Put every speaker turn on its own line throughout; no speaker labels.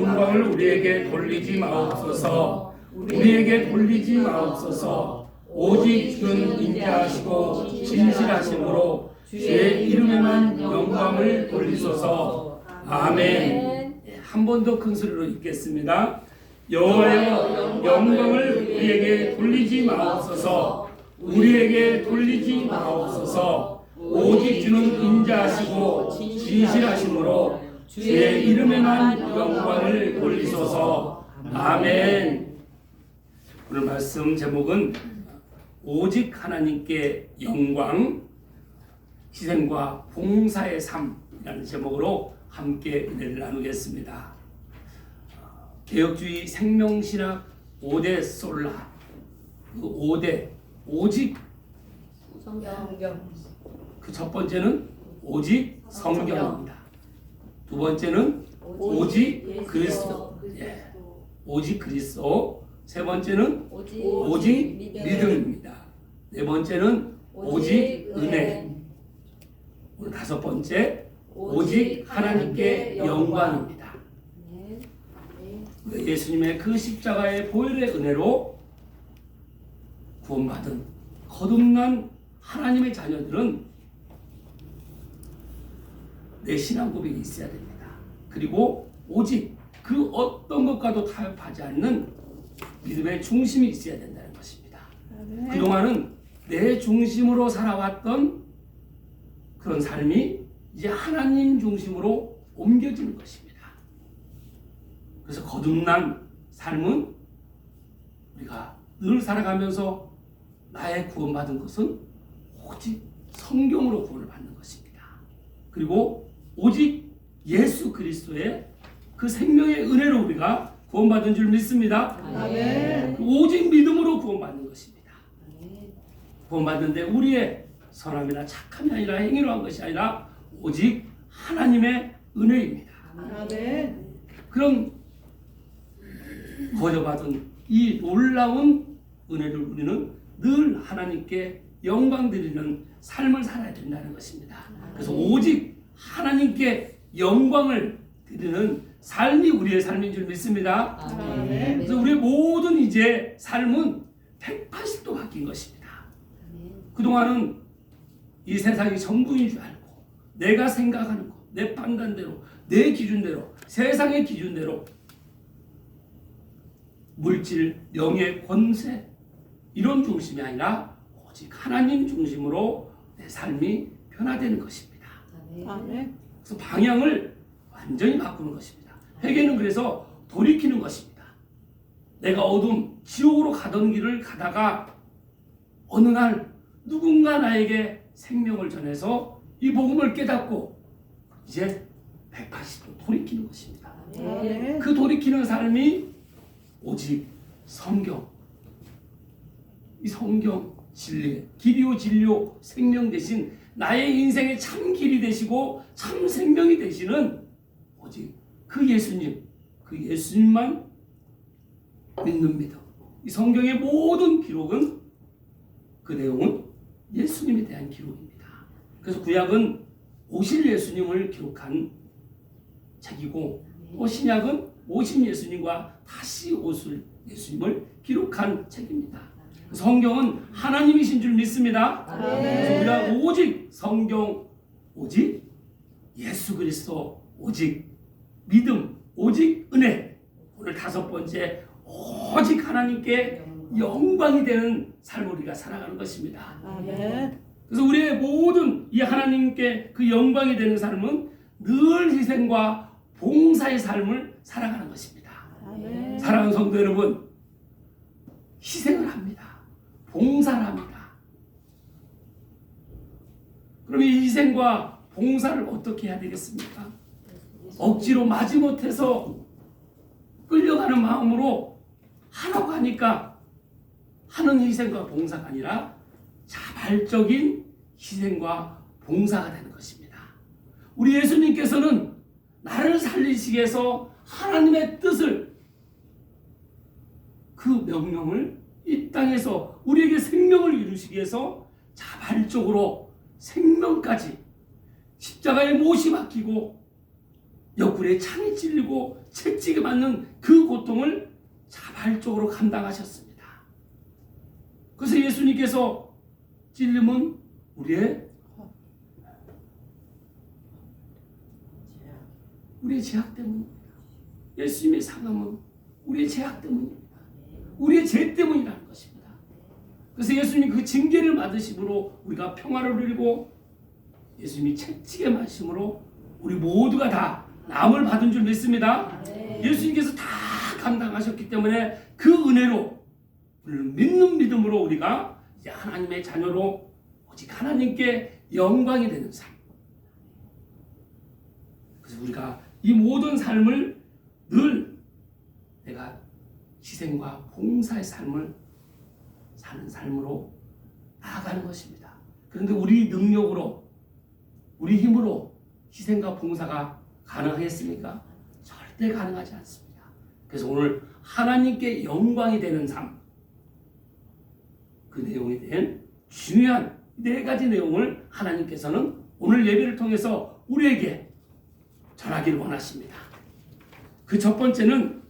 영광을 우리에게 돌리지 마옵소서. 우리에게 돌리지 마옵소서. 오직 주는 인자하시고 진실하심으로 주의 이름에만 영광을 돌리소서. 아멘. 한 번 더 큰 소리로 읽겠습니다. 여호와여, 영광을 우리에게 돌리지 마옵소서. 우리에게 돌리지 마옵소서. 오직 주는 인자하시고 진실하심으로 주의 이름에만 영광을 돌리소서. 아멘. 오늘 말씀 제목은 오직 하나님께 영광, 희생과 봉사의 삶이라는 제목으로 함께 은혜를 나누겠습니다. 개혁주의 생명신학 5대 솔라, 그 5대 오직
성경.
그 첫 번째는 오직 성경입니다. 두 번째는 오직 그리스도, 오직 그리스도. 세 번째는 오직 믿음입니다. 네 번째는 오직 은혜. 오늘 다섯 번째 오직 하나님께 영광입니다. 예수님의 그 십자가의 보혈의 은혜로 구원받은 거듭난 하나님의 자녀들은 내 신앙 고백이 있어야 됩니다. 그리고 오직 그 어떤 것과도 타협하지 않는 믿음의 중심이 있어야 된다는 것입니다. 그동안은 내 중심으로 살아왔던 그런 삶이 이제 하나님 중심으로 옮겨지는 것입니다. 그래서 거듭난 삶은 우리가 늘 살아가면서 나의 구원받은 것은 오직 성경으로 구원을 받는 것입니다. 그리고 오직 예수 그리스도의 그 생명의 은혜로 우리가 구원받은 줄 믿습니다.
아멘.
오직 믿음으로 구원받는 것입니다. 구원받는데 우리의 선함이나 착함이 아니라 행위로 한 것이 아니라 오직 하나님의 은혜입니다.
아멘.
그런 거저받은 이 놀라운 은혜를 우리는 늘 하나님께 영광 드리는 삶을 살아야 된다는 것입니다. 그래서 오직 하나님께 영광을 드리는 삶이 우리의 삶인 줄 믿습니다.
아멘.
그래서 우리의 모든 이제 삶은 180도 바뀐 것입니다. 그동안은 이 세상이 전부인 줄 알고 내가 생각하는 것, 내 판단대로, 내 기준대로, 세상의 기준대로 물질, 명예, 권세 이런 중심이 아니라 오직 하나님 중심으로 내 삶이 변화되는 것입니다.
아멘.
그래서 방향을 완전히 바꾸는 것입니다. 회개는 그래서 돌이키는 것입니다. 내가 어둠, 지옥으로 가던 길을 가다가 어느 날 누군가 나에게 생명을 전해서 이 복음을 깨닫고 이제 180도 돌이키는 것입니다.
아멘.
그 돌이키는 삶이 오직 성경, 이 성경 진리, 길이요 진료 생명 대신 나의 인생의 참 길이 되시고 참 생명이 되시는 오직 그 예수님, 그 예수님만 믿는 믿음. 이 성경의 모든 기록은 그 내용은 예수님에 대한 기록입니다. 그래서 구약은 오실 예수님을 기록한 책이고 또 신약은 오신 예수님과 다시 오실 예수님을 기록한 책입니다. 성경은 하나님이신 줄 믿습니다. 그래서 우리가 오직 성경, 오직 예수 그리스도, 오직 믿음, 오직 은혜. 오늘 다섯 번째 오직 하나님께 영광이 되는 삶을 우리가 살아가는 것입니다.
아멘.
그래서 우리의 모든 이 하나님께 그 영광이 되는 삶은 늘 희생과 봉사의 삶을 살아가는 것입니다.
아멘.
사랑하는 성도 여러분, 희생을 합니다. 봉사를 합니다. 그럼 이 희생과 봉사를 어떻게 해야 되겠습니까? 억지로 마지못해서 끌려가는 마음으로 하라고 하니까 하는 희생과 봉사가 아니라 자발적인 희생과 봉사가 되는 것입니다. 우리 예수님께서는 나를 살리시기 위해서 하나님의 뜻을, 그 명령을 이 땅에서 우리에게 생명을 이루시기 위해서 자발적으로 생명까지 십자가에 못이 박히고 옆구리에 창이 찔리고 채찍에 맞는 그 고통을 자발적으로 감당하셨습니다. 그래서 예수님께서 찔림은 우리의 죄악 때문입니다. 예수님의 상함은 우리의 죄악 때문입니다. 우리의 죄 때문이라는 것입니다. 그래서 예수님이 그 징계를 받으심으로 우리가 평화를 누리고 예수님이 채찍에 맞으심으로 우리 모두가 다 남을 받은 줄 믿습니다. 예수님께서 다 감당하셨기 때문에 그 은혜로 우리를 믿는 믿음으로 우리가 이제 하나님의 자녀로 오직 하나님께 영광이 되는 삶. 그래서 우리가 이 모든 삶을 늘 내가 희생과 봉사의 삶을 사는 삶으로 나아가는 것입니다. 그런데 우리 능력으로 우리 힘으로 희생과 봉사가 가능하겠습니까? 절대 가능하지 않습니다. 그래서 오늘 하나님께 영광이 되는 삶, 그 내용에 대한 중요한 4가지 내용을 하나님께서는 오늘 예배를 통해서 우리에게 전하기를 원하십니다. 그 첫 번째는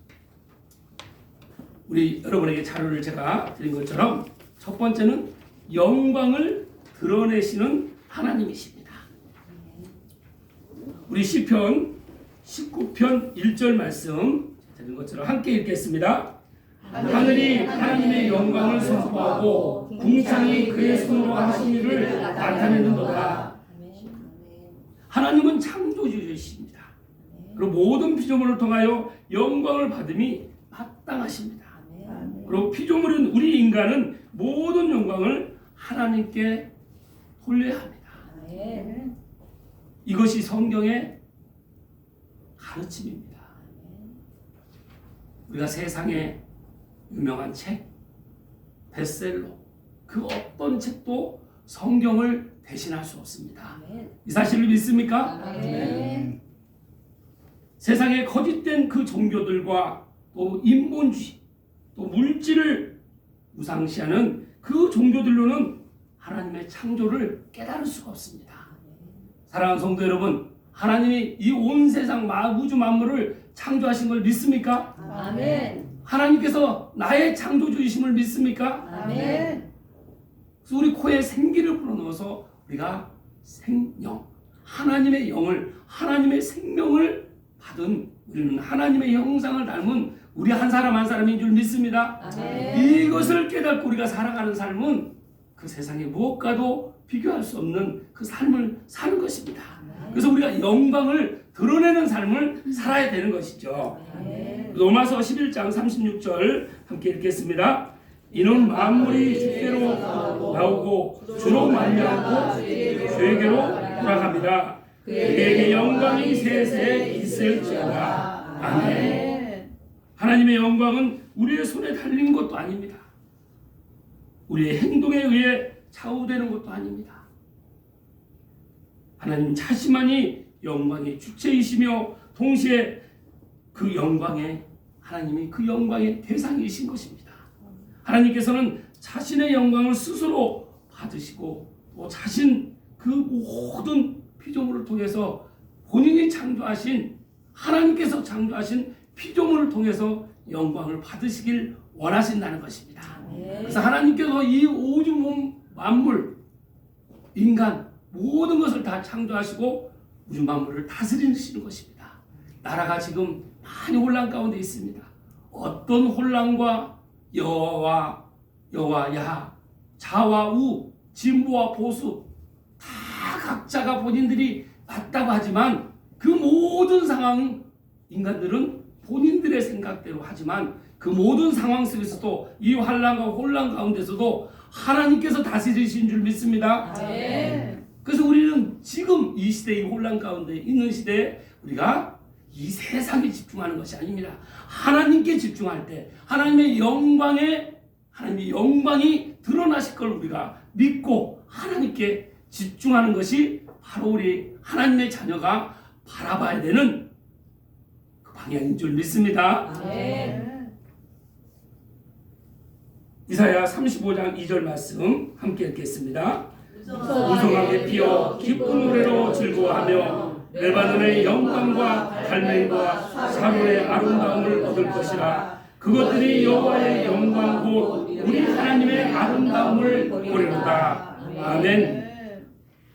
우리 여러분에게 자료를 제가 드린 것처럼 첫 번째는 영광을 드러내시는 하나님이십니다. 우리 시편 19편 1절 말씀 드린 것처럼 함께 읽겠습니다. 하늘이 하나님의 영광을 선포하고 궁창이 그의 손으로 하신 일을 나타내는도다. 하나님은 창조주이십니다. 그리고 모든 피조물을 통하여 영광을 받음이 마땅하십니다. 그리고 피조물은 우리 인간은 모든 영광을 하나님께 돌려야 합니다. 이것이 성경의 가르침입니다. 우리가 세상에 유명한 책, 베스트셀러, 그 어떤 책도 성경을 대신할 수 없습니다. 이 사실을 믿습니까? 세상에 거짓된 그 종교들과 또 인본주의, 또 물질을 우상시하는 그 종교들로는 하나님의 창조를 깨달을 수가 없습니다. 사랑하는 성도 여러분, 하나님이 이 온 세상 우주 만물을 창조하신 걸 믿습니까?
아멘.
하나님께서 나의 창조주이심을 믿습니까?
아멘.
그래서 우리 코에 생기를 불어넣어서 우리가 생명, 하나님의 영을, 하나님의 생명을 받은 우리는 하나님의 형상을 닮은 우리 한 사람 한 사람인 줄 믿습니다.
아멘.
이것을 깨닫고 우리가 살아가는 삶은 그 세상에 무엇과도 비교할 수 없는 그 삶을 사는 것입니다. 그래서 우리가 영광을 드러내는 삶을 살아야 되는 것이죠. 로마서 11장 36절 함께 읽겠습니다. 이는 만물이 주께로 나오고 주로 말미암고 주에게로 돌아갑니다. 그에게 영광이 세세 있을지어다. 아멘. 하나님의 영광은 우리의 손에 달린 것도 아닙니다. 우리의 행동에 의해 좌우되는 것도 아닙니다. 하나님 자신만이 영광의 주체이시며 동시에 그 영광의 하나님이 그 영광의 대상이신 것입니다. 하나님께서는 자신의 영광을 스스로 받으시고 또 자신 그 모든 피조물을 통해서 본인이 창조하신 하나님께서 창조하신 피조물을 통해서 영광을 받으시길 원하신다는 것입니다. 그래서 하나님께서 이 우주 만물, 인간 모든 것을 다 창조하시고 우주 만물을 다스리시는 것입니다. 나라가 지금 많이 혼란 가운데 있습니다. 어떤 혼란과 여와 야하, 좌와 우, 진보와 보수 다 각자가 본인들이 맞다고 하지만 그 모든 상황 인간들은 본인들의 생각대로 하지만 그 모든 상황 속에서도 이 환란과 혼란 가운데서도 하나님께서 다스리신 줄 믿습니다. 그래서 우리는 지금 이 시대 이 혼란 가운데 있는 시대에 우리가 이 세상에 집중하는 것이 아닙니다. 하나님께 집중할 때 하나님의 영광이 드러나실 걸 우리가 믿고 하나님께 집중하는 것이 바로 우리 하나님의 자녀가 바라봐야 되는 그 방향인 줄 믿습니다. 이사야 35장 2절 말씀 함께 읽겠습니다. 무성하게 피어 기쁜 노래로 즐거워하며 레바논의 영광과 갈멜과 사로의 아름다움을 얻을 것이라. 그것들이 여호와의 영광 곧 우리 하나님의 아름다움을 보리로다. 아멘.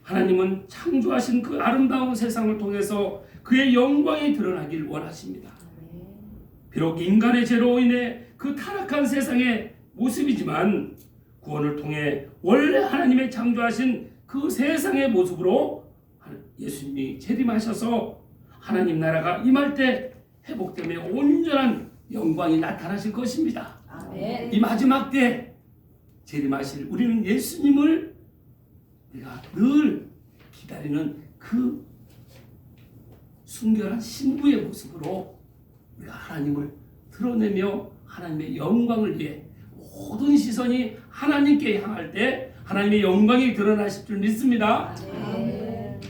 하나님은 창조하신 그 아름다운 세상을 통해서 그의 영광이 드러나길 원하십니다. 비록 인간의 죄로 인해 그 타락한 세상의 모습이지만 구원을 통해 원래 하나님의 창조하신 그 세상의 모습으로 예수님이 재림하셔서 하나님 나라가 임할 때 회복되며 온전한 영광이 나타나실 것입니다.
아멘.
이 마지막 때 재림하실 우리는 예수님을 우리가 늘 기다리는 그 순결한 신부의 모습으로 우리가 하나님을 드러내며 하나님의 영광을 위해 모든 시선이 하나님께 향할 때 하나님의 영광이 드러나실 줄 믿습니다.
아멘.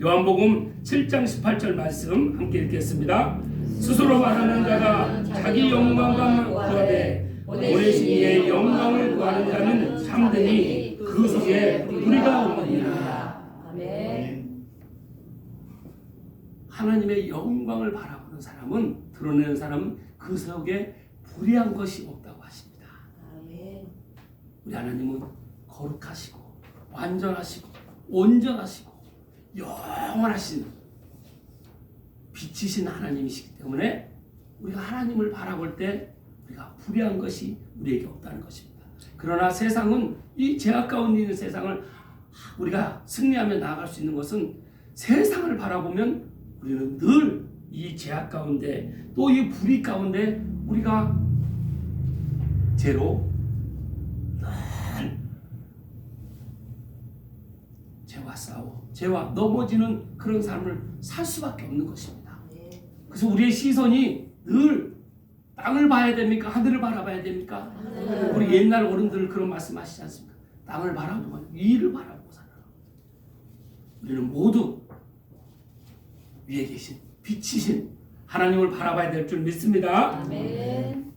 요한복음 7장 18절 말씀 함께 읽겠습니다. 스스로 말하는 자가 자기 영광만 구하되 보내신 이의 영광을 구하는 자는 참되니 그 속에 우리가 오느니라.
아멘.
하나님의 영광을 바라보는 사람은 드러내는 사람은 그 속에 불의한 것이 없다고 하십니다.
아멘.
우리 하나님은 거룩하시고 완전하시고 온전하시고 영원하신 빛이신 하나님이시기 때문에 우리가 하나님을 바라볼 때 우리가 불의한 것이 우리에게 없다는 것입니다. 그러나 세상은 이 죄악 가운데 있는 세상을 우리가 승리하며 나아갈 수 있는 것은 세상을 바라보면 우리는 늘 이 죄악 가운데 또 이 불의 가운데 우리가 죄로 늘 죄와 싸워 죄와 넘어지는 그런 삶을 살 수밖에 없는 것입니다. 그래서 우리의 시선이 늘 땅을 봐야 됩니까? 하늘을 바라봐야 됩니까? 우리 옛날 어른들 그런 말씀하시지 않습니까? 땅을 바라보고 위를 바라보고 살아라. 우리는 모두 위에 계신 빛이신 하나님을 바라봐야 될 줄 믿습니다.
아멘.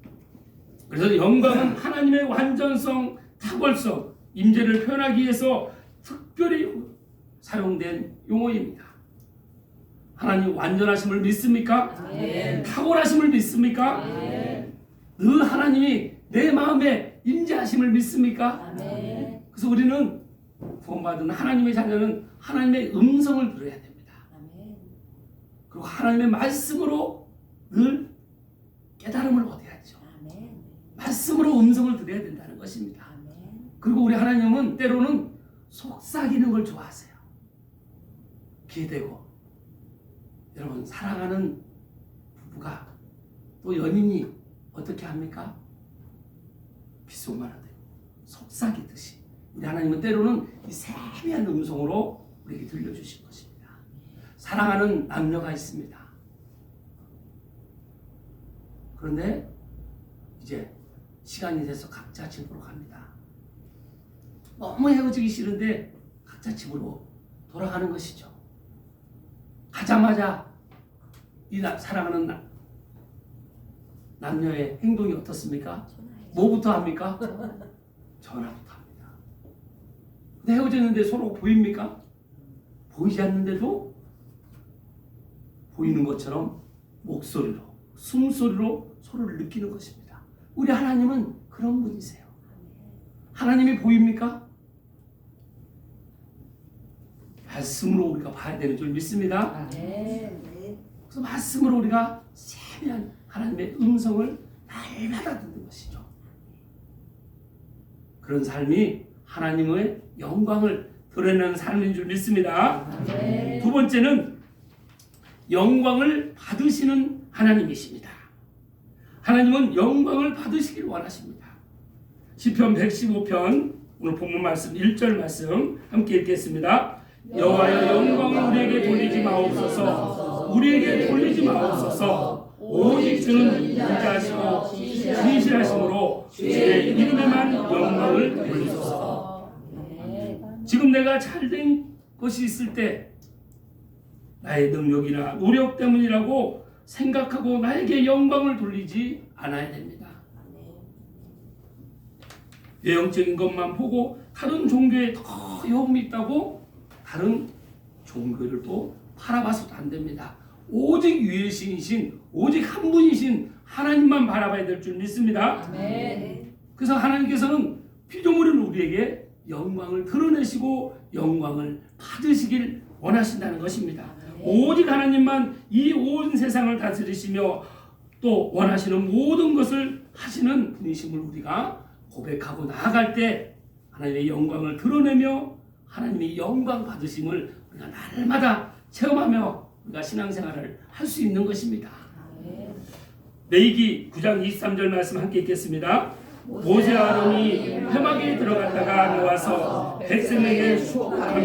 그래서 영광은 하나님의 완전성, 탁월성, 임재를 표현하기 위해서 특별히 사용된 용어입니다. 하나님 완전하심을 믿습니까?
아멘.
탁월하심을 믿습니까?
아멘.
늘 하나님이 내 마음에 임재하심을 믿습니까?
아멘.
그래서 우리는 구원받은 하나님의 자녀는 하나님의 음성을 들어야 됩니다.
아멘.
그리고 하나님의 말씀으로 늘 깨달음을 얻어야죠.
아멘.
말씀으로 음성을 들어야 된다는 것입니다.
아멘.
그리고 우리 하나님은 때로는 속삭이는 걸 좋아하세요. 기대고 여러분 사랑하는 부부가 또 연인이 어떻게 합니까? 귓속말을 속삭이듯이 우리 하나님은 때로는 이 세미한 음성으로 우리에게 들려주실 것입니다. 사랑하는 남녀가 있습니다. 그런데 이제 시간이 돼서 각자 집으로 갑니다. 너무 헤어지기 싫은데 각자 집으로 돌아가는 것이죠. 가자마자 이 사랑하는 남녀의 행동이 어떻습니까? 뭐부터 합니까? 전화부터 합니다. 근데 헤어졌는데 서로 보입니까? 보이지 않는데도 보이는 것처럼 목소리로, 숨소리로 서로를 느끼는 것입니다. 우리 하나님은 그런 분이세요. 하나님이 보입니까? 말씀으로 우리가 봐야 되는 줄 믿습니다.
아멘.
그래서 말씀으로 우리가 세미한 하나님의 음성을 날마다 듣는 것이죠. 그런 삶이 하나님의 영광을 드러내는 삶인 줄 믿습니다.
아멘.
두 번째는 영광을 받으시는 하나님이십니다. 하나님은 영광을 받으시길 원하십니다. 시편 115편 오늘 본문 말씀 1절 말씀 함께 읽겠습니다. 여호와여 영광을 우리에게 돌리지 마옵소서. 우리에게 돌리지 마옵소서. 오직 주는 인자하시고 진실하심으로 주의 이름에만 영광을 돌리소서.
아멘.
지금 내가 잘된 것이 있을 때 나의 능력이나 노력 때문이라고 생각하고 나에게 영광을 돌리지 않아야 됩니다. 외형적인 것만 보고 다른 종교에 더 영이 있다고 다른 종교를 또 바라봐서도 안 됩니다. 오직 유일 신이신 오직 한 분이신 하나님만 바라봐야 될 줄 믿습니다.
아멘.
그래서 하나님께서는 피조물인 우리에게 영광을 드러내시고 영광을 받으시길 원하신다는 것입니다. 오직 하나님만 이 온 세상을 다스리시며 또 원하시는 모든 것을 하시는 분이심을 우리가 고백하고 나아갈 때 하나님의 영광을 드러내며 하나님의 영광 받으심을 우리가 날마다 체험하며 우리가 신앙생활을 할 수 있는 것입니다.
아멘.
레위기 9장 23절 말씀 함께 읽겠습니다. 모세와 아론이 회막에 들어갔다가 나와서 백성에게 축복하며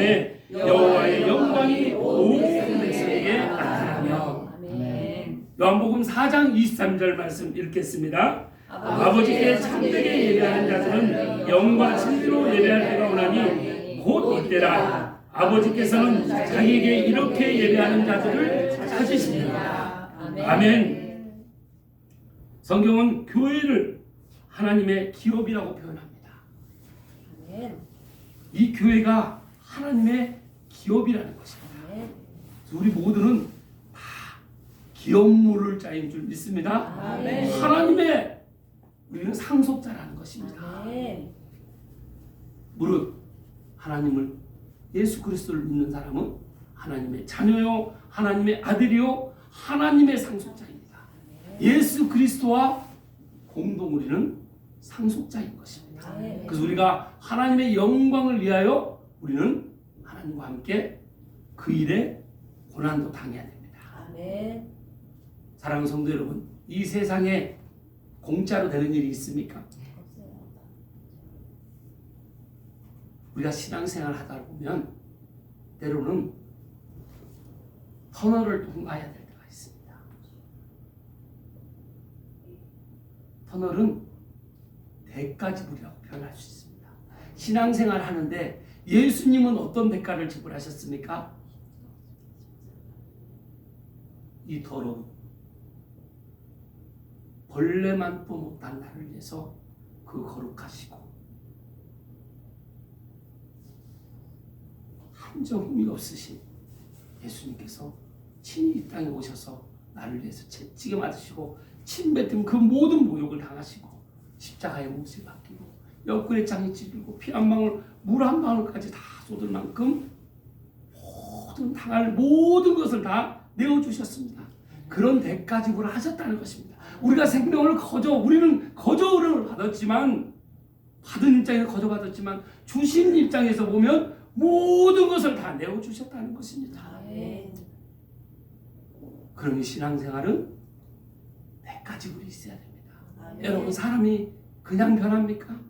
여호와의 영광이 온 백성에게 나타나며.
아멘.
요한복음 4장 23절 말씀 읽겠습니다. 아버지께 참되게 예배하는 자들은 영과 진리로 예배할 때가 오나니 곧 이때라. 아버지께서는 자기에게 이렇게 예배하는 자들을 찾으십니다. 아멘. 성경은 교회를 하나님의 기업이라고 표현합니다.
아멘.
이 교회가 하나님의 기업이라는 것입니다.
아멘.
우리 모두는 다 기업물을 짜인 줄 믿습니다.
아멘.
하나님의 우리는 상속자라는 것입니다.
아멘.
무릇 하나님을 예수 그리스도를 믿는 사람은 하나님의 자녀요 하나님의 아들이요 하나님의 상속자입니다. 예수 그리스도와 공동 우리는 상속자인 것입니다.
아멘.
그래서 우리가 하나님의 영광을 위하여 우리는 하나님과 함께 그 일에 고난도 당해야 됩니다.
아멘.
사랑하는 성도 여러분, 이 세상에 공짜로 되는 일이 있습니까?
없어요.
우리가 신앙생활 하다 보면 때로는 터널을 통과해야 될 때가 있습니다. 터널은 대가지불이라고 표현할 수 있습니다. 신앙생활 하는데 예수님은 어떤 대가를 지불하셨습니까? 이 더러운 벌레만도 못한 나를 위해서 그 거룩하시고 한점 흠이 없으신 예수님께서 친히 이 땅에 오셔서 나를 위해서 채찍에 맞으시고 침뱉은 그 모든 모욕을 당하시고 십자가의 몫을 맡기고 옆구리에 장이 찢기고 피 한 방울 물 한 방울까지 다 쏟을 만큼 모든 당할 모든 것을 다 내어주셨습니다. 그런 대가 지불을 하셨다는 것입니다. 우리가 생명을 우리는 거저를 받았지만 받은 입장에서 거저받았지만 주신 입장에서 보면 모든 것을 다 내어주셨다는 것입니다.
아멘.
그러니 신앙생활은 대가 지불이 있어야 됩니다.
아멘.
여러분 사람이 그냥 변합니까?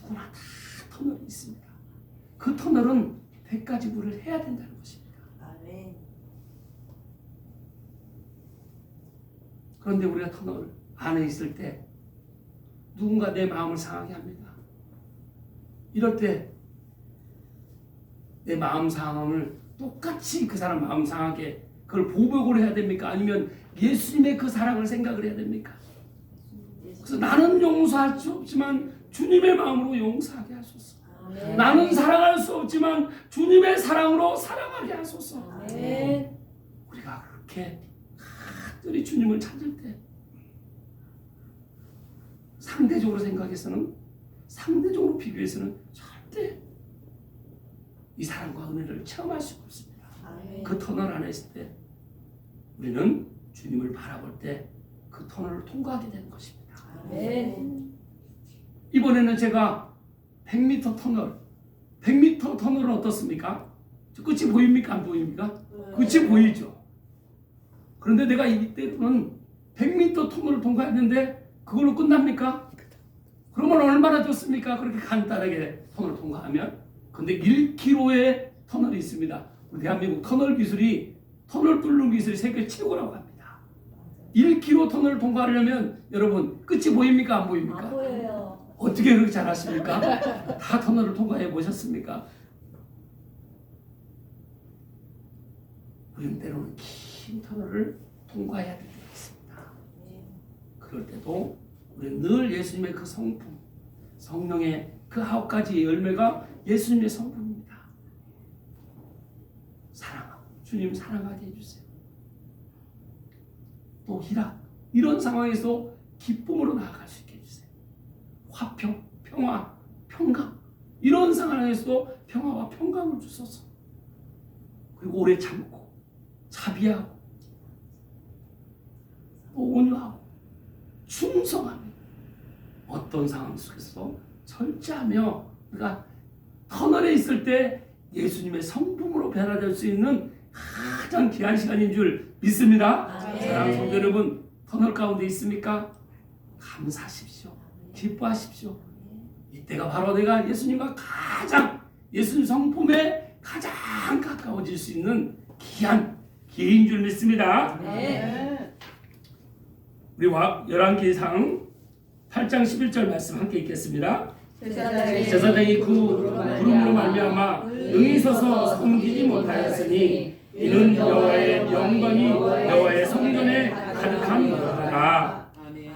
누구나 다 터널이 있습니다. 그 터널은 대가 지불을 해야 된다는 것입니다.
아멘.
그런데 우리가 터널 안에 있을 때 누군가 내 마음을 상하게 합니다. 이럴 때 내 마음 상함을 똑같이 그 사람 마음 상하게 그걸 보복을 해야 됩니까? 아니면 예수님의 그 사랑을 생각을 해야 됩니까? 그래서 나는 용서할 수 없지만 주님의 마음으로 용서하게 하소서.
아멘.
나는 사랑할 수 없지만 주님의 사랑으로 사랑하게 하소서.
아멘.
우리가 그렇게 간절히 주님을 찾을 때 상대적으로 생각해서는 상대적으로 비교해서는 절대 이 사랑과 은혜를 체험할 수가 없습니다.
아멘.
그 터널 안에 있을 때 우리는 주님을 바라볼 때 그 터널을 통과하게 되는 것입니다.
아멘.
이번에는 제가 100m 터널 100m 터널은 어떻습니까? 저 끝이 보입니까? 안 보입니까? 끝이 보이죠. 그런데 내가 이때로는 100m 터널을 통과했는데 그걸로 끝납니까? 그러면 얼마나 좋습니까? 그렇게 간단하게 터널을 통과하면. 근데 1km의 터널이 있습니다. 우리 대한민국 터널 기술이 터널 뚫는 기술이 세계 최고라고 합니다. 1km 터널을 통과하려면 여러분 끝이 보입니까? 안 보입니까?
안 보여요.
어떻게 그렇게 잘하십니까? 다 터널을 통과해 보셨습니까? 우리는 때로는 긴 터널을 통과해야 될 때가 있습니다. 그럴 때도 우리는 늘 예수님의 그 성품, 성령의 그 9가지의 열매가 예수님의 성품입니다. 주님 사랑하게 해주세요. 또 희락 이런 상황에서 기쁨으로 나아갈 수 있게 해주세요. 화평, 평화, 평강 이런 상황에서도 평화와 평강을 주소서. 그리고 오래 참고 자비하고 또 온유하고 충성하며 어떤 상황 속에서 절제하며 우리가 터널에 있을 때 예수님의 성품으로 변화될 수 있는 가장 귀한 시간인 줄 믿습니다. 사랑하는 성도 여러분, 터널 가운데 있습니까? 감사하십시오. 기뻐하십시오. 이때가 바로 내가 예수님과 가장 예수님 성품에 가장 가까워질 수 있는 귀한 기회인 줄 믿습니다. 우리 열왕기상 8장 11절 말씀 함께 읽겠습니다. 제사장이 그 부름으로 말미암아 능히 서서 섬기지 못하였으니 이는 여호와의 영광이 여호와의 성전에 가득함이로다.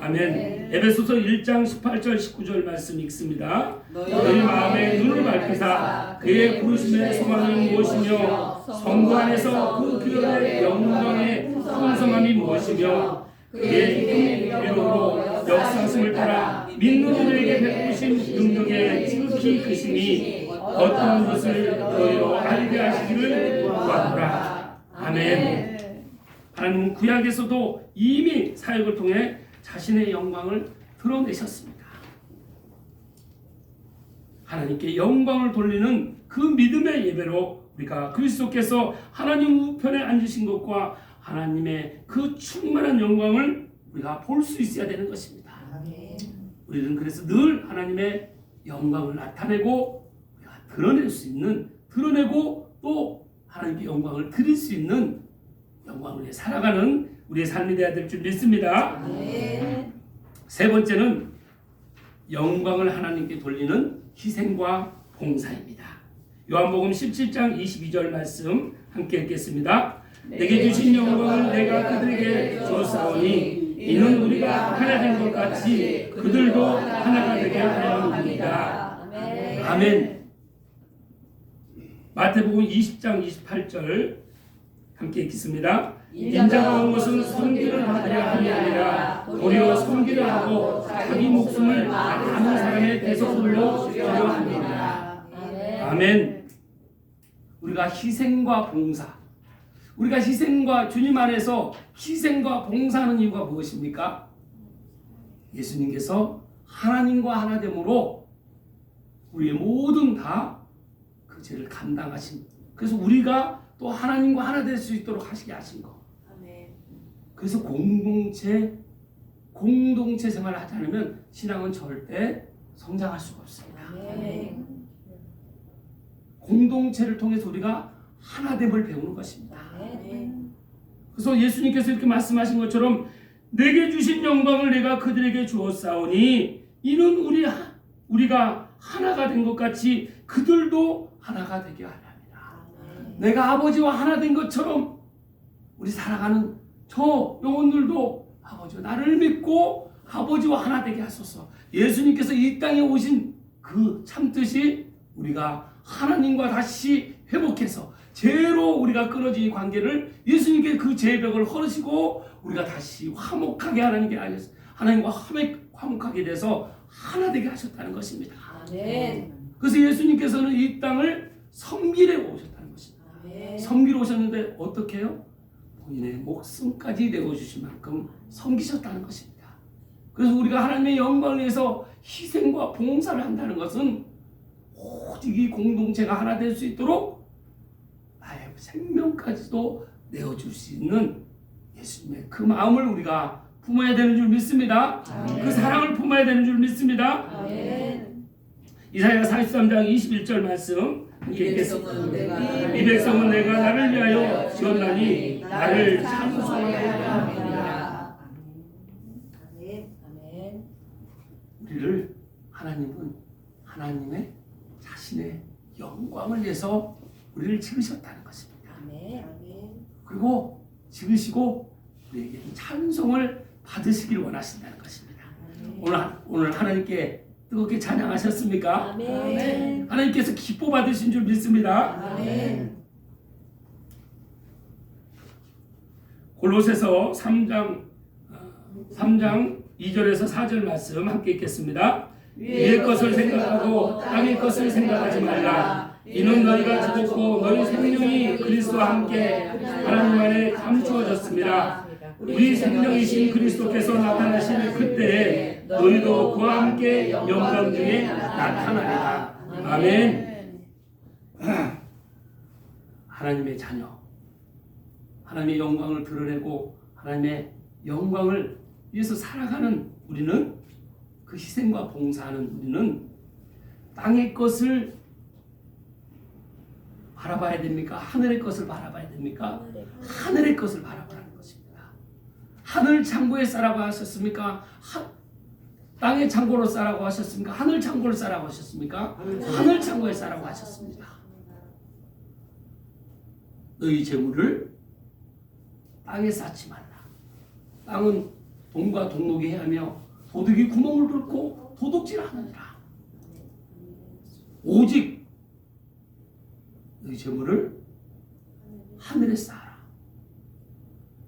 아멘. 에베소서 1장 18절 19절 말씀 읽습니다. 너희 마음에 눈을 밝히사 그의 부르심의 소망이 무엇이며 성부 안에서 그 기업의 영광의 풍성함이 무엇이며 그의 기쁨의 위로로 역사심을 따라 믿는 이들에게 베푸신 능력의 지극히 크심이 어떠한 것을 너희로 알게 하시기를 구하노라. 아멘. 하나님은 구약에서도 이미 사역을 통해 자신의 영광을 드러내셨습니다. 하나님께 영광을 돌리는 그 믿음의 예배로 우리가 그리스도께서 하나님 우편에 앉으신 것과 하나님의 그 충만한 영광을 우리가 볼 수 있어야 되는 것입니다. 우리는 그래서 늘 하나님의 영광을 나타내고 우리가 드러낼 수 있는, 드러내고 또 하나님께 영광을 드릴 수 있는 영광을 위해 살아가는 우리의 삶이 되어야 될 줄 믿습니다. 세 번째는 영광을 하나님께 돌리는 희생과 봉사입니다. 요한복음 17장 22절 말씀 함께 읽겠습니다. 내게 주신 영광을 내가 그들에게 주었사오니 이는 우리가 하나 된 것 같이 그들도 하나가 되게 하려 합니다. 아멘. 마태복음 20장 28절 함께 읽겠습니다. 인자가 온 것은 섬기를 받으려 함이 아니라 도리어 섬기려 하고 자기 목숨을 많은 사람의 대속물로 주려 합니다. 아멘. 우리가 희생과 봉사, 우리가 희생과 주님 안에서 희생과 봉사하는 이유가 무엇입니까? 예수님께서 하나님과 하나됨으로 우리의 모든 다 그 죄를 감당하신, 그래서 우리가 또 하나님과 하나 될 수 있도록 하시게 하신 거. 그래서 공동체 생활을 하지 않으면 신앙은 절대 성장할 수가 없습니다. 공동체를 통해서 우리가 하나됨을 배우는 것입니다. 그래서 예수님께서 이렇게 말씀하신 것처럼 내게 주신 영광을 내가 그들에게 주었사오니 이는 우리가 하나가 된 것 같이 그들도 하나가 되게 하려 합니다. 내가 아버지와 하나 된 것처럼 우리 살아가는 저 영혼들도 아버지와 나를 믿고 아버지와 하나 되게 하소서. 예수님께서 이 땅에 오신 그 참뜻이 우리가 하나님과 다시 회복해서 죄로 우리가 끊어진 이 관계를 예수님께 그 죄의 벽을 헐으시고 우리가 다시 화목하게 하나님과 화목하게 돼서 하나 되게 하셨다는 것입니다. 그래서 예수님께서는 이 땅을 섬기려 오셨다는 것입니다. 섬기러 오셨는데 어떻게 해요? 본인의 목숨까지 내어주실 만큼 섬기셨다는 것입니다. 그래서 우리가 하나님의 영광을 위해서 희생과 봉사를 한다는 것은 오직 이 공동체가 하나 될 수 있도록 나의 생명까지도 내어줄 수 있는 예수님의 그 마음을 우리가 품어야 되는 줄 믿습니다. 그 사랑을 품어야 되는 줄 믿습니다. 이사야 43장 21절 말씀 함께 읽겠습니다. 이 백성은 내가 나를 위하여 지었나니 나를 찬송하게 합니다. 우리를 하나님은 하나님의 자신의 영광을 위해서 우리를 지으셨다는 것입니다. 그리고 지으시고 우리에게 찬송을 받으시길 원하신다는 것입니다. 오늘 하나님께 뜨겁게 찬양하셨습니까?
아멘.
하나님께서 기뻐 받으신 줄 믿습니다.
아멘.
골로새서 3장 2절에서 4절 말씀 함께 읽겠습니다. 위의 것을 생각하고 땅의 것을 생각하지 말라. 이는 너희가 죽었고 너희 생명이 그리스도와 함께 하나님 안에 감추어졌습니다. 우리 생명이신 그리스도께서 나타나실 그때에 너희도 그와 함께 영광 중에 나타나리라. 아멘. 하나님의 자녀, 하나님의 영광을 드러내고 하나님의 영광을 위해서 살아가는 우리는, 그 희생과 봉사하는 우리는 땅의 것을 바라봐야 됩니까? 하늘의 것을 바라봐야 됩니까? 하늘의 것을 바라보라는 것입니다. 하늘 창고에 싸라고 하셨습니까? 땅의 창고로 싸라고 하셨습니까? 하늘 창고를 싸라고 하셨습니까? 하늘 창고에 싸라고 하셨습니다. 너희 재물을 땅에 쌓지 말라. 땅은 돈과 동록이 해하며 도둑이 구멍을 뚫고 도둑질하느니라. 오직 너희 재물을 하늘에 쌓아라.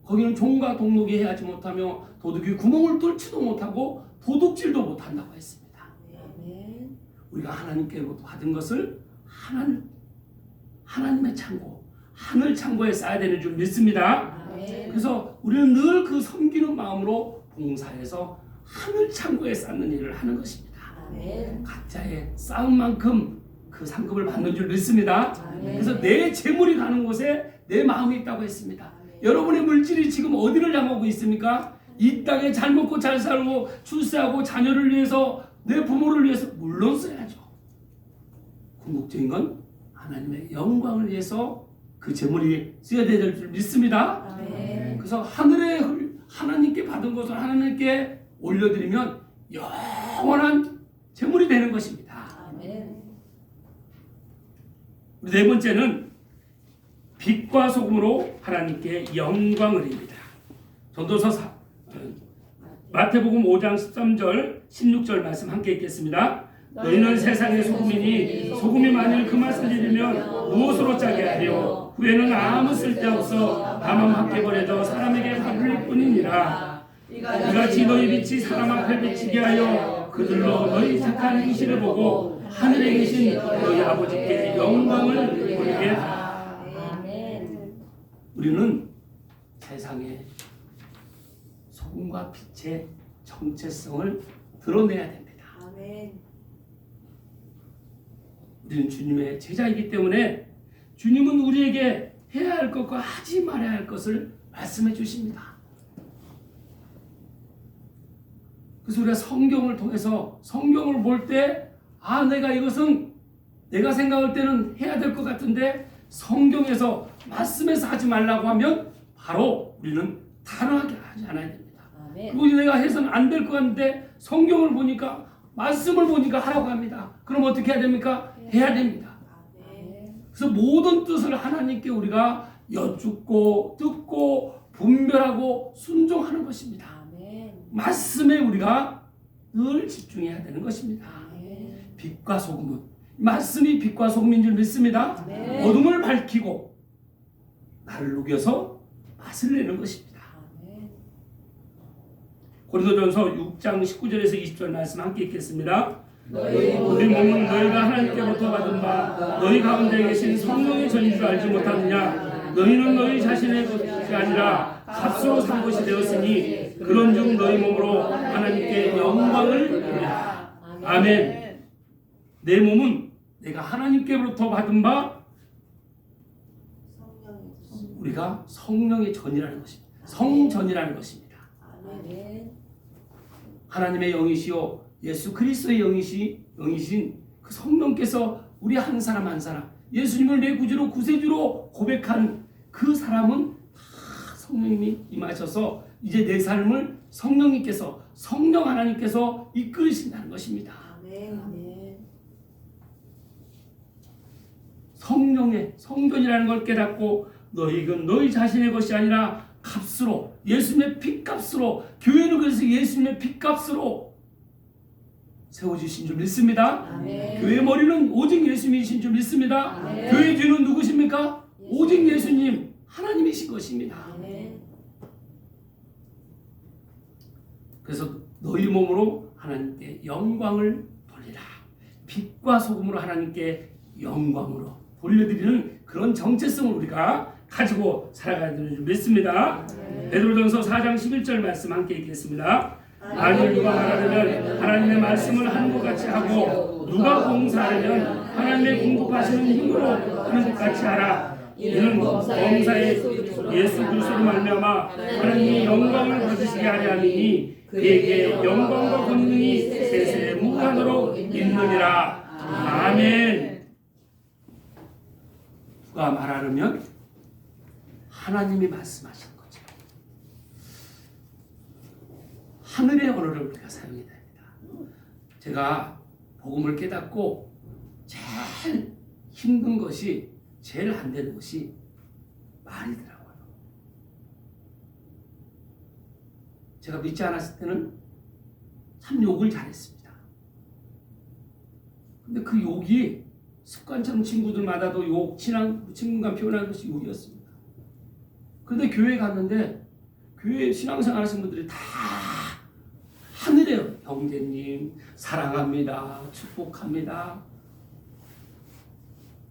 거기는 종과 동록이 해하지 못하며 도둑이 구멍을 뚫지도 못하고 도둑질도 못한다고 했습니다. 우리가 하나님께로부터 받은 것을 하나님의 창고, 하늘 창고에 쌓아야 되는 줄 믿습니다. 그래서 우리는 늘 그 섬기는 마음으로 봉사해서 하늘 창고에 쌓는 일을 하는 것입니다. 각자의 쌓은 만큼 그 상급을 받는 줄 믿습니다. 그래서 내 재물이 가는 곳에 내 마음이 있다고 했습니다. 여러분의 물질이 지금 어디를 향하고 있습니까? 이 땅에 잘 먹고 잘 살고 출세하고 자녀를 위해서, 내 부모를 위해서 물론 써야죠. 궁극적인 건 하나님의 영광을 위해서 그 재물이 쓰여야 될 줄 믿습니다. 그래서 하나님께 받은 것을 하나님께 올려드리면 영원한 재물이 되는 것입니다. 네 번째는 빛과 소금으로 하나님께 영광을입니다. 전도서 마태복음 5장 13절 16절 말씀 함께 읽겠습니다. 너희는 세상의 소금이니 소금이 만일 그 맛을 잃으면 무엇으로 짜게 하려? 후에는 아무 쓸데없어 다만 밖에 버려져 사람에게 바를 뿐이니라. 이같이 너희 빛이 사람 앞에 비치게 하여 그들로 너희 착한 행실을 보고 하늘에 계신 너희 아버지께 영광을 돌리게 하라. 우리는 세상에 소금과 빛의 정체성을 드러내야 됩니다. 우리는 주님의 제자이기 때문에 주님은 우리에게 해야 할 것과 하지 말아야 할 것을 말씀해 주십니다. 그래서 우리가 성경을 통해서 성경을 볼 때 내가 이것은 내가 생각할 때는 해야 될 것 같은데 성경에서 말씀에서 하지 말라고 하면 바로 우리는 단호하게 하지 않아야 됩니다. 그리고 내가 해서는 안 될 것 같은데 성경을 보니까, 말씀을 보니까 하라고 합니다. 그럼 어떻게 해야 됩니까? 해야 됩니다. 그래서 모든 뜻을 하나님께 우리가 여쭙고 듣고 분별하고 순종하는 것입니다. 말씀에 우리가 늘 집중해야 되는 것입니다. 빛과 소금은, 말씀이 빛과 소금인 줄 믿습니다. 어둠을 밝히고 나를 녹여서 맛을 내는 것입니다. 고린도전서 6장 19절에서 20절 말씀 함께 읽겠습니다. 우리 몸은 너희가 하나님께로부터 받은 바 너희 가운데 계신 성령의 전인 줄 알지 못하느냐? 너희는 너희 자신의 것이 아니라 값으로 산 것이 되었으니 그런즉 너희 몸으로 하나님께 영광을 돌리라. 아멘. 내 몸은 내가 하나님께로부터 받은 바 우리가 성령의 전이라는 것입니다. 성전이라는 것입니다. 하나님의 영이시요 예수 그리스도의 영이신 그 성령께서 우리 한 사람 한 사람, 예수님을 내 구주로 구세주로 고백한 그 사람은 다 성령님이 임하셔서 이제 내 삶을 성령님께서, 성령 하나님께서 이끌으신다는 것입니다. 성령의 성전이라는 걸 깨닫고 너희는 너희 자신의 것이 아니라 값으로, 예수님의 핏값으로, 교회는 그래서 예수님의 핏값으로 세워주신 줄 믿습니다. 교회 머리는 오직 예수님이신 줄 믿습니다. 교회 뒤는 누구십니까? 오직 예수님 하나님이신 것입니다. 그래서 너희 몸으로 하나님께 영광을 돌리라. 빛과 소금으로 하나님께 영광으로 돌려드리는 그런 정체성을 우리가 가지고 살아가야 되는 줄 믿습니다. 베드로전서 4장 11절 말씀 함께 읽겠습니다. 만일 누가 말하려면 하나님의 말씀을 하는 것 같이 하고 누가 봉사하려면 하나님의 공급하시는 힘으로 하는 것 같이 하라. 이는 범사에 예수 그리스도로 말미암아 하나님이 영광을 받으시게 하려 함이니 그에게 영광과 권능이 세세 무한으로 있느니라. 아멘. 누가 말하려면 하나님이 말씀하시는 거죠. 하늘의 언어를 우리가 사용해야 됩니다. 제가 복음을 깨닫고 제일 힘든 것이, 제일 안 되는 것이 말이더라고요. 제가 믿지 않았을 때는 참 욕을 잘했습니다. 근데 그 욕이 습관처럼 친구들마다도 욕, 친구가 표현하는 것이 욕이었습니다. 그런데 교회에 갔는데 교회 신앙생활 하시는 분들이 다 하늘의 형제님 사랑합니다, 축복합니다,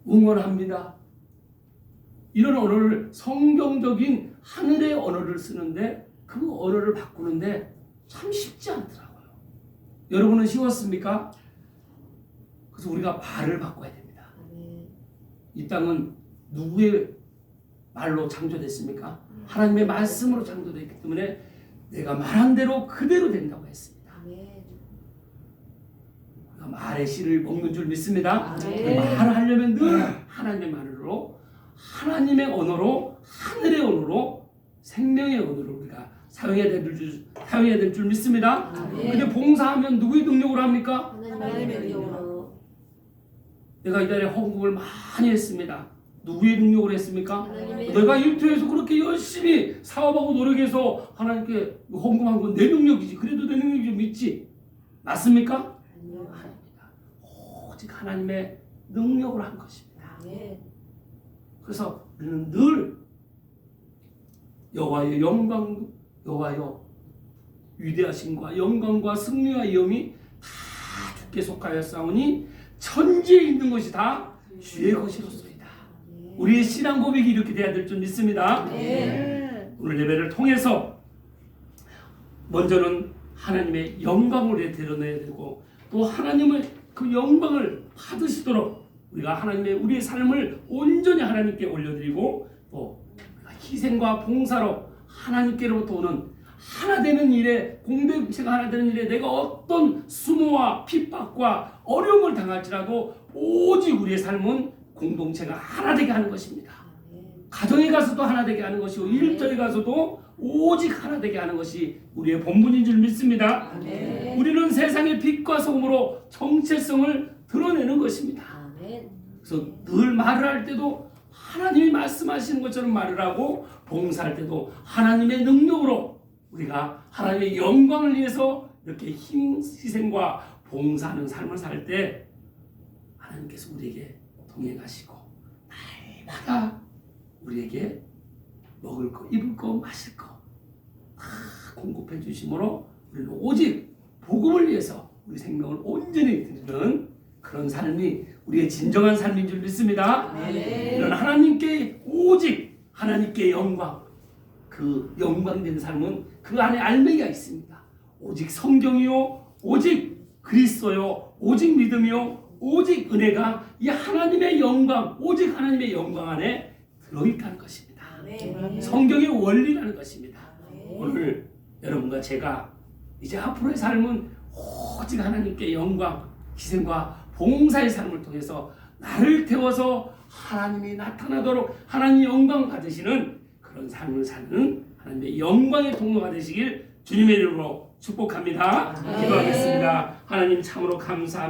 응원합니다, 이런 언어를, 성경적인 하늘의 언어를 쓰는데 그 언어를 바꾸는데 참 쉽지 않더라고요. 여러분은 쉬웠습니까? 그래서 우리가 말을 바꿔야 됩니다. 이 땅은 누구의 말로 창조됐습니까? 하나님의 말씀으로 창조됐기 때문에 내가 말한 대로 그대로 된다고 했습니다. 우리가 말의 씨를 먹는 줄 믿습니다. 말을 하려면 늘 하나님의 말로, 하나님의 언어로, 하늘의 언어로, 생명의 언어로 우리가 사용해야 될 줄 믿습니다. 근데 봉사하면 누구의 능력으로 합니까?
하나님의 능력으로.
내가 이달에 헌금을 많이 했습니다. 누구의 능력으로 했습니까?
하나님의
내가 일터에서 그렇게 열심히 사업하고 노력해서 하나님께 헌금한 건 내 능력이지. 그래도 내 능력이 좀 있지. 맞습니까? 아닙니다. 오직 하나님의 능력으로 한 것입니다. 그래서 우리는 늘 여호와의 영광, 여호와여 위대하심과 영광과 승리와 위엄이 다 주께 속하였사오니 천지에 있는 것이 다 주의 것이로소이다. 우리의 신앙 고백이 이렇게 돼야 될 줄 믿습니다. 오늘 예배를 통해서 먼저는 하나님의 영광을 드러내야 되고, 또 하나님의 그 영광을 받으시도록 우리가 우리의 삶을 온전히 하나님께 올려드리고, 또 희생과 봉사로 하나님께로부터 오는 하나 되는 일에, 공동체가 하나 되는 일에 내가 어떤 수모와 핍박과 어려움을 당할지라도 오직 우리의 삶은 공동체가 하나 되게 하는 것입니다. 가정에 가서도 하나 되게 하는 것이고, 일터에 가서도 오직 하나 되게 하는 것이 우리의 본분인 줄 믿습니다. 우리는 세상의 빛과 소금으로 정체성을 드러내는 것입니다. 그래서 늘 말을 할 때도 하나님이 말씀하시는 것처럼 말을 하고, 봉사할 때도 하나님의 능력으로 우리가 하나님의 영광을 위해서 이렇게 희생과 봉사하는 삶을 살 때 하나님께서 우리에게 동행하시고 날마다 우리에게 먹을 거, 입을 거, 마실 거 다 공급해 주심으로 우리는 오직 복음을 위해서 우리 생명을 온전히 드리는 그런 삶이 우리의 진정한 삶인 줄 믿습니다. 이런 하나님께, 오직 하나님께 영광, 그 영광된 삶은 그 안에 알맹이가 있습니다. 오직 성경이요, 오직 그리스도요, 오직 믿음이요, 오직 은혜가 이 하나님의 영광, 오직 하나님의 영광 안에 들어있다는 것입니다. 성경의 원리라는 것입니다. 오늘 여러분과 제가 이제 앞으로의 삶은 오직 하나님께 영광, 희생과 봉사의 삶을 통해서 나를 태워서 하나님이 나타나도록 하나님의 영광 받으시는 그런 삶을 사는 하나님의 영광의 통로가 되시길 주님의 이름으로 축복합니다. 기도하겠습니다. 하나님 참으로 감사합니다.